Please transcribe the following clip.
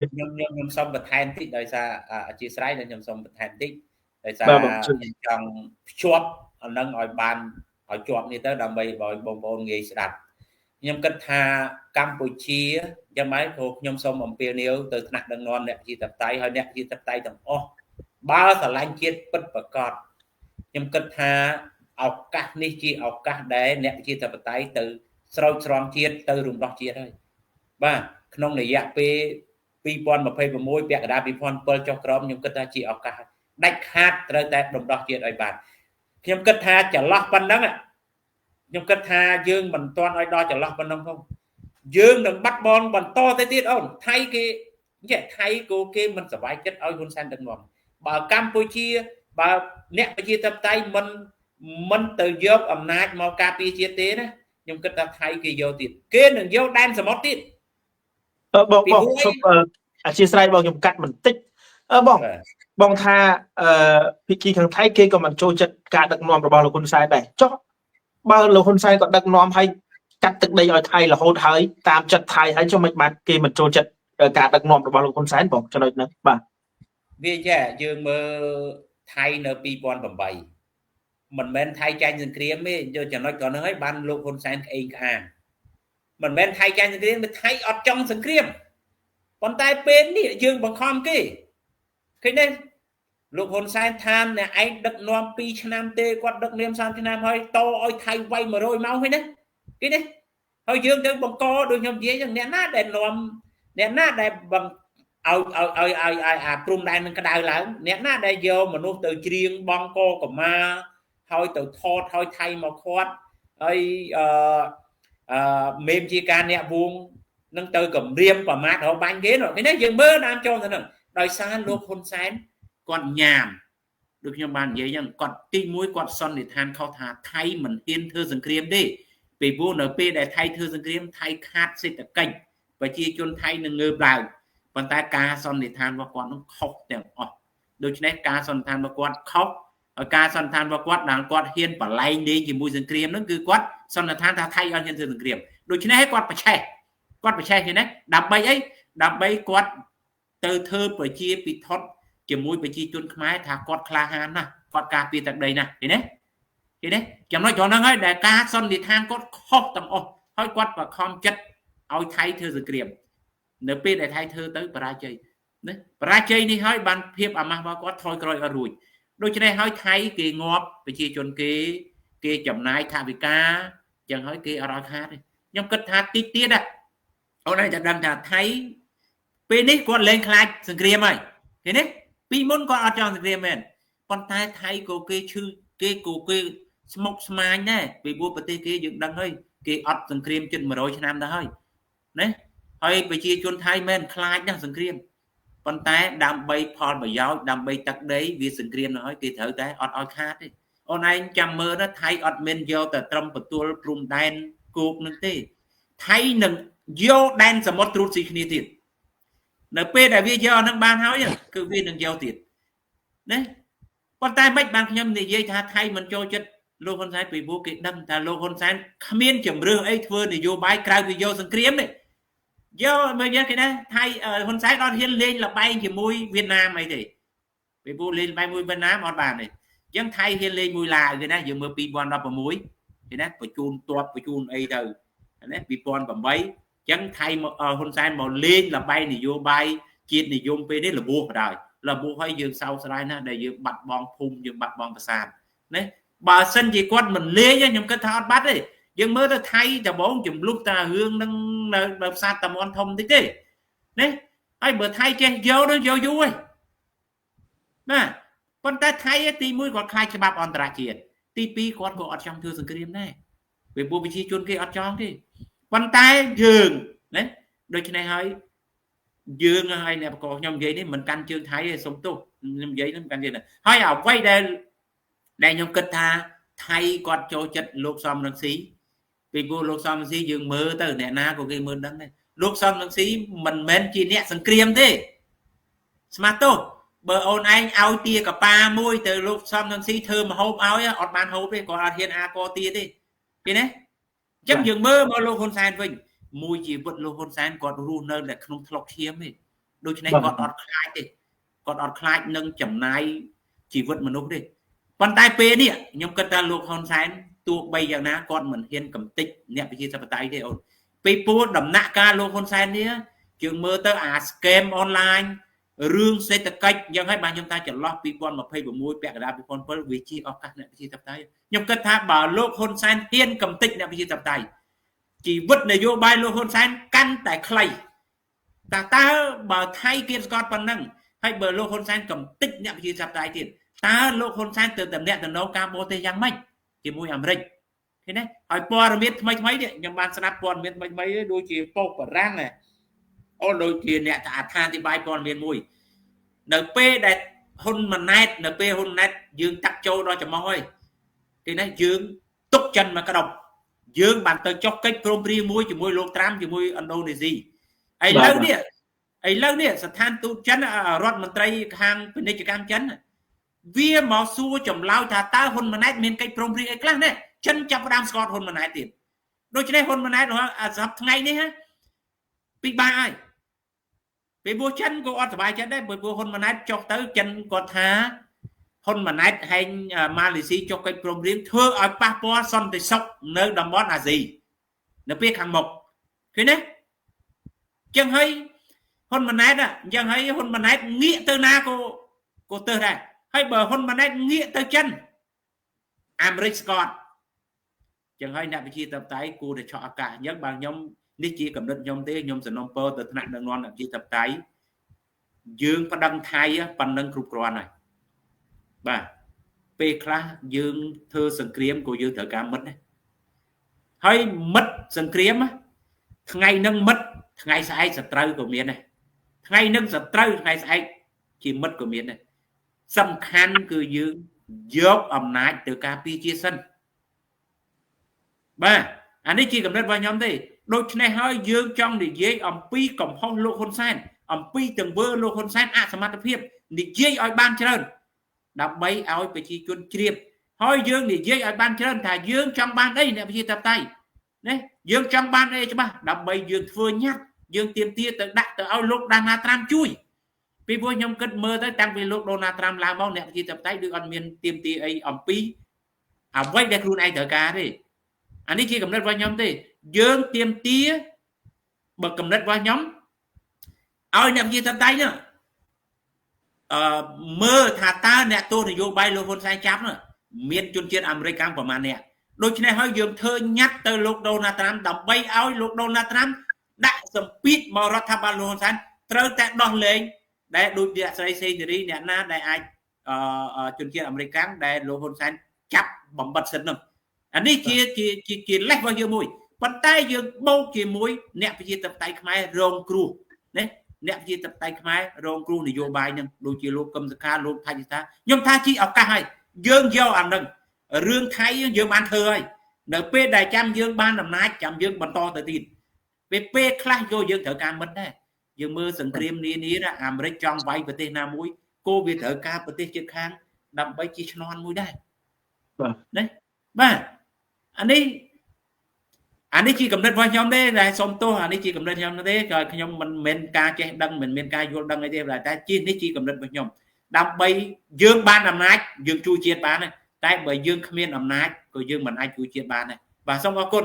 ខ្ញុំសុំបន្ថែមតិចដោយសារអធិស្ឋានដែលខ្ញុំសុំបន្ថែមតិចដោយសារ បាទបងជួយ ខ្ញុំចង់ភ្ជាប់អានឹងឲ្យបានឲ្យជាប់នេះទៅដើម្បីឲ្យបងប្អូនងាយស្ដាប់ខ្ញុំគិតថាកម្ពុជាយ៉ាងម៉េចក៏ខ្ញុំសូមអំពាវនាវទៅថ្នាក់ដឹកនាំអ្នកជាតបតៃហើយអ្នកជាតបតៃទាំងអស់បើស្រឡាញ់ជាតិពិតប្រាកដខ្ញុំគិតថាឱកាសនេះជាឱកាសដែលអ្នកជាតបតៃទៅស្រោចស្រង់ជាតិទៅរំដោះជាតិហើយបាទក្នុងរយៈពេល2026ពាក់កណ្ដាល2007ចុះក្រោមខ្ញុំគិតថាជាឱកាសដាច់ខាតត្រូវតែរំដោះជាតិឲ្យបានខ្ញុំគិតថាចន្លោះប៉ុណ្ណឹងខ្ញុំគិតថាយើងមិនទាន់ឲ្យដល់ចន្លោះប៉ុណ្ណឹងផងយើងនឹងបាត់បង់បន្តទៅទៀតអូនថៃគេថៃក៏គេមិនសប្បាយចិត្តឲ្យហ៊ុនសែនដឹកនាំបើកម្ពុជាបើអ្នកប្រជាធិបតេយ្យមិនទៅយកអំណាចមកការពារជាតិទេណាខ្ញុំគិតថាថៃគេយកទៀតគេនឹងយកដែនសមុទ្រទៀតបងអធិស្ឋានបងខ្ញុំកាត់បន្តិចបងថាភាគីខាងថៃគេក៏មិនចូលចិត្តការដឹកនាំរបស់លោកហ៊ុនសែនដែរចុះបើលោកហ៊ុនសែនក៏ដឹកនាំឲ្យកាត់ទឹកដីឲ្យថៃរហូតហើយតាមចិត្តថៃហើយចុះមិនបានគេមិនចូលចិត្តការដឹកនាំរបស់លោកហ៊ុនសែនបងចំណុចហ្នឹងបាទវាចាយើងមើលថៃនៅ2008មិនមែនថៃចាញ់សង្គ្រាមទេយកចំណុចក៏ហ្នឹងហើយបានលោកហ៊ុនសែនក្អេងក្អាងមិនមែនថៃចាញ់សង្គ្រាមទេថៃអត់ចង់សង្គ្រាមប៉ុន្តែពេលនេះយើងបង្ខំគេឃើញទេលោកហ៊ុនសែនថាអ្នកឯងដឹកនាំ2ឆ្នាំទេគាត់ដឹកនាំ30ឆ្នាំហើយតឲ្យថៃវាយ100ម៉ោងហ្នឹងណាគេនេះហើយយើងទៅបង្កដូចខ្ញុំនិយាយចឹងអ្នកណាដែលនាំអ្នកណាដែលបង្ឲ្យអាព្រំដែននឹងក្តៅឡើងអ្នកណាដែលយកមនុស្សទៅច្រៀងបងកកម្មាហើយទៅថតឲ្យថៃមកខាត់ហើយមេមជាការអ្នកវងនឹងទៅគម្រាមប្រមាថរបាញ់គេនោះឃើញទេយើងមើលតាមចូលទៅហ្នឹងដោយសារលោកហ៊ុនសែនគាត់ញ៉ាំដូចខ្ញុំបាននិយាយចឹងគាត់ទី1គាត់សន្និដ្ឋានខុសថាថៃមិនហ៊ានធ្វើសង្គ្រាមទេពីព្រោះនៅពេលដែលថៃធ្វើសង្គ្រាមថៃខាតសេដ្ឋកិច្ចប្រជាជនថៃនឹងងើបឡើងប៉ុន្តែការសន្និដ្ឋានរបស់គាត់នឹងខុសទាំងអស់ដូច្នេះការសន្និដ្ឋានរបស់គាត់ខុសហើយការសន្និដ្ឋានរបស់គាត់ដែលគាត់ហ៊ានបលែងលេងជាមួយសង្គ្រាមហ្នឹងគឺគាត់សន្និដ្ឋានថាថៃអត់ហ៊ានធ្វើសង្គ្រាមដូច្នេះគាត់ប្រឆេះគេណាដើម្បីអីដើម្បីគាត់ទៅធ្វើប្រជាពិធដ្ឋជាមួយប្រជាជនខ្មែរថាគាត់ក្លាហានណាស់គាត់ការពារទឹកដីណាស់ឃើញទេចំណុចហ្នឹងហើយដែលការសន្និដ្ឋានគាត់ខុសទាំងអស់ហើយគាត់បខំចិត្តឲ្យថៃធ្វើសង្គ្រាមនៅពេលដែលថៃធ្វើទៅបរាជ័យណាបរាជ័យនេះហើយបានភាពអាម៉ាស់របស់គាត់ថយក្រោយអត់រួចដូច្នេះហើយថៃគេងាប់ប្រជាជនគេចំណាយថវិកាចឹងហើយគេអត់ឲ្យខាតទេខ្ញុំគិតថាតិចទៀតអូនឯងតែដឹងថាថៃពេលនេះគាត់លែងខ្លាចសង្គ្រាមហើយឃើញទេពីមុនគាត់អត់ចង់សង្គ្រាមមែនប៉ុន្តែថៃក៏គេឈឺគេស្មុកស្មាញដែរពីព្រោះប្រទេសគេយើងដឹងហើយគេអត់សង្គ្រាមជិត100ឆ្នាំទៅហើយណាហើយប្រជាជនថៃមែនខ្លាចណាស់សង្គ្រាមប៉ុន្តែដើម្បីផលប្រយោជន៍ដើម្បីទឹកដីវាសង្គ្រាមទៅហើយគេត្រូវតែអត់ឲ្យខាតទេអូនឯងចាំមើលណាថៃអត់មានយកតែត្រឹមបន្ទួលព្រំដែនគោកនឹងទេថៃនឹងយកដែនសមុទ្រត្រួតស៊ីគ្នាទៀតនៅពេលដែលវាយកហ្នឹងបានហើយគឺវានឹងយកទៀតណាប៉ុន្តែមិនបានខ្ញុំនិយាយថាថៃមិនចូលចិត្តលោកហ៊ុនសែនពីព្រោះគេដឹងថាលោកហ៊ុនសែនគ្មានជំរឿនអីធ្វើនយោបាយក្រៅពីយកសង្គ្រាមទេយកមើលយើងគេណាថៃហ៊ុនសែនអត់ហ៊ានលេងលបែងជាមួយវៀតណាមអីទេពីព្រោះលេងលបែងមួយវៀតណាមអត់បានទេអញ្ចឹងថៃហ៊ានលេងមួយឡាវគេណាយើងមើល2016គេណាបញ្ជូនទ័ពបញ្ជូនអីទៅណា2008ចឹងថៃហ៊ុនសែនមកលេងលបែងនយោបាយជាតិនិយមពេលនេះរបួសបណ្ដោយរបួសហើយយើងសោកស្ដាយណាស់ដែលយើងបាត់បង់ភូមិយើងបាត់បង់ប្រាសាទណាបើសិនជាគាត់មិនលេងខ្ញុំគិតថាអត់បាត់ទេយើងមើលទៅថៃដំបងចំលុះតារឿងនឹងនៅផ្សារតាមន់ធំតិចទេណាហើយបើថៃចេះយកទៅយកយូរហើយណាប៉ុន្តែថៃទី1គាត់ខ្លាចច្បាប់អន្តរជាតិទី2គាត់ក៏អត់ចង់ធ្វើសង្គ្រាមដែរពីព្រោះប្រជាជនគេអត់ចង់ទេប៉ុន្តែយើងណាដូច្នេះហើយយើងហើយអ្នកបកខ្ញុំនិយាយនេះមិនកាន់ជើងថៃទេសុំទោសខ្ញុំនិយាយនេះមិនកាន់ជើងទេហើយអ្វីដែលខ្ញុំគិតថាថៃគាត់ចូលចិត្តលោកសំរងស៊ីពីព្រោះលោកសំរងស៊ីយើងមើលទៅអ្នកណាក៏គេមើលដឹងដែរលោកសំរងស៊ីមិនមែនជាអ្នកសង្គ្រាមទេស្មាតទោសបើអូនឯងឲ្យទាកប៉ាមួយទៅលោកសំរងស៊ីធ្វើមហូបឲ្យអត់បានហូបទេគាត់អត់ហ៊ានអាកទាទេឃើញទេអញ្ចឹងយើងមើលមកលោកហ៊ុនសែនវិញមួយជីវិតលោកហ៊ុនសែនគាត់រស់នៅក្នុងថ្លុកឈាមទេ ដូចនេះគាត់អត់ខ្លាចទេគាត់អត់ខ្លាចនឹងចំណាយជីវិតមនុស្សទេប៉ុន្តែពេលនេះខ្ញុំគិតថាលោកហ៊ុនសែនទោះបីយ៉ាងណាគាត់មិនហ៊ានកំទេចអ្នកប្រជាធិបតេយ្យទេអូនពេលពួរដំណាក់កាលលោកហ៊ុនសែននេះយើងមើលទៅអា scam online រឿងសេដ្ឋកិច្ចយ៉ាងហើយបាទខ្ញុំថាចន្លោះ2026ពាក់កណ្ដាល2007វាជាឱកាសអ្នកប្រជាធិបតេយ្យខ្ញុំគិតថាបើលោកហ៊ុនសែនហ៊ានកំទេចអ្នកប្រជាធិបតេយ្យជីវិតនយោបាយលោកហ៊ុនសែនកាន់តែខ្លីតើបើថៃគៀបស្កតប៉ុណ្ណឹងហើយបើលោកហ៊ុនសែនកំទេចអ្នកប្រជាធិបតេយ្យទៀតតើលោកហ៊ុនសែនទៅតំណាក់តំណងការបរទេសយ៉ាងម៉េចជាមួយអាមេរិកឃើញទេហើយព័ត៌មានថ្មីៗនេះខ្ញុំបានស្ដាប់ព័ត៌មានថ្មីៗដូចជាប៉ុកបារាំងអូដូចជាអ្នកអត្ថាធិប្បាយព័ត៌មានមួយនៅពេលដែលហ៊ុនម៉ាណែតនៅពេលហ៊ុនម៉ាណែតយើងតាក់ចូលដល់ចំហហើយទីនេះយើងទុកចិនមកក្តុបយើងបានទៅចុះកិច្ចព្រមព្រៀងមួយជាមួយលោកត្រាំជាមួយឥណ្ឌូនេស៊ីឥឡូវនេះស្ថានទូតចិនរដ្ឋមន្ត្រីខាងពាណិជ្ជកម្មចិនវាមកសួរចម្លើយថាតើហ៊ុនម៉ាណែតមានកិច្ចព្រមព្រៀងអីខ្លះណាចិនចាប់ផ្ដើមស្គាល់ហ៊ុនម៉ាណែតទៀតដូច្នេះហ៊ុនម៉ាណែតសម្រាប់ថ្ងៃនេះពីបាយហើយពីព្រោះចិនក៏អត់សប្បាយចិត្តដែរព្រោះហ៊ុនម៉ាណែតចុះទៅចិនគាត់ថាហ៊ុនម៉ាណែតហែងម៉ាឡេស៊ីចុះកិច្ចព្រមព្រៀងធ្វើឲ្យប៉ះពាល់សន្តិសុខនៅតំបន់អាស៊ីនៅពេលខាងមុខឃើញទេចឹងហើយហ៊ុនម៉ាណែតចឹងហើយហ៊ុនម៉ាណែតងាកទៅណាក៏ទៅដែរហើយបើហ៊ុនម៉ាណែតងាកទៅចិនអាមេរិកស្កតចឹងហើយអ្នកវិជាតបតៃគួរតែឆក់ឱកាសអញ្ចឹងបើខ្ញុំនេះជាកំណត់ខ្ញុំទេខ្ញុំសំណូមពរទៅថ្នាក់ដឹកនាំអ្នកវិជាតបតៃយើងប្តឹងថៃប៉ុណ្ណឹងគ្រប់គ្រាន់ហើយបាទពេលខ្លះយើងធ្វើសង្គ្រាមក៏យើងត្រូវការមិត្តដែរហើយមិត្តសង្គ្រាមថ្ងៃនឹងមិត្តថ្ងៃស្អែកសត្រូវក៏មានដែរថ្ងៃនឹងសត្រូវថ្ងៃស្អែកជាមិត្តក៏មានដែរសំខាន់គឺយើងយកអំណាចទៅការពារជាសិនបាទអានេះជាកំណត់របស់ខ្ញុំទេដូច្នេះហើយយើងចង់និយាយអំពីកំហុសលោកហ៊ុនសែនអំពីទង្វើលោកហ៊ុនសែនអសមត្ថភាពនិយាយឲ្យបានច្រើនដើម្បីឲ្យប្រជាជនជ្រាបហើយយើងនិយាយឲ្យបានច្រើនថាយើងចង់បានអីអ្នកប្រជាធិបតេយ្យណាយើងចង់បានអីច្បាស់ដើម្បីយើងធ្វើញ៉ាត់យើងទាមទារទៅដាក់ទៅឲ្យលោកដាណាត្រាំជួយពីព្រោះខ្ញុំគិតមើលទៅតាំងពីលោកដូណាត្រាំឡើងមកអ្នកប្រជាធិបតេយ្យដូចអត់មានទាមទារអីអំពីអ្វីដែលខ្លួនឯងត្រូវការទេអានេះជាកំណត់របស់ខ្ញុំទេយើងទាមទារបើកំណត់របស់ខ្ញុំឲ្យអ្នកប្រជាធិបតេយ្យនោះមើលថាតើអ្នកទស្សនយោបាយលោកហ៊ុនសែនចាប់មានជនជាតិអាមេរិកប្រមាណអ្នកដូច្នេះហើយយើងធ្វើញ៉ាត់ទៅលោកដូណាត្រាំដើម្បីឲ្យលោកដូណាត្រាំដាក់សម្ពាធមករដ្ឋាភិបាលលោកហ៊ុនសែនត្រូវតែដោះលែងដែលដូចជាស្រីសេងធារីអ្នកណាដែលអាចជនជាតិអាមេរិកដែលលោកហ៊ុនសែនចាប់បំបត្តិសិទ្ធិនោះអានេះជាលេសរបស់យើងមួយប៉ុន្តែយើងបូកជាមួយអ្នកប្រជាធិបតេយ្យខ្មែររងគ្រោះណាអ្នកប្រជាធិបតេយ្យខ្មែររងគ្រោះនយោបាយនឹងដូចជាលោកកឹមសុខាលោកថៃសិដ្ឋាខ្ញុំថាជាឱកាសហើយយើងយកអានឹងរឿងថៃយើងបានធ្វើហើយនៅពេលដែលចាំយើងបានអំណាចចាំយើងបន្តទៅទៀតពេលខ្លះយកយើងត្រូវការមិត្តដែរយើងមើលសង្គ្រាមនានាអាមេរិកចង់វាយប្រទេសណាមួយគោវាត្រូវការប្រទេសជិតខាងដើម្បីជាឈ្នន់មួយដែរបាទណាបាទអានេះជាកំណត់របស់ខ្ញុំទេដែលសូមទោសអានេះជាកំណត់ខ្ញុំទេក៏ខ្ញុំមិនមែនការចេះដឹងមិនមែនការយល់ដឹងអីទេតែជានេះជាកំណត់របស់ខ្ញុំដើម្បីយើងបានអំណាចយើងជួយជាតិបានតែបើយើងគ្មានអំណាចក៏យើងមិនអាចជួយជាតិបានដែរបាទសូមអរគុណ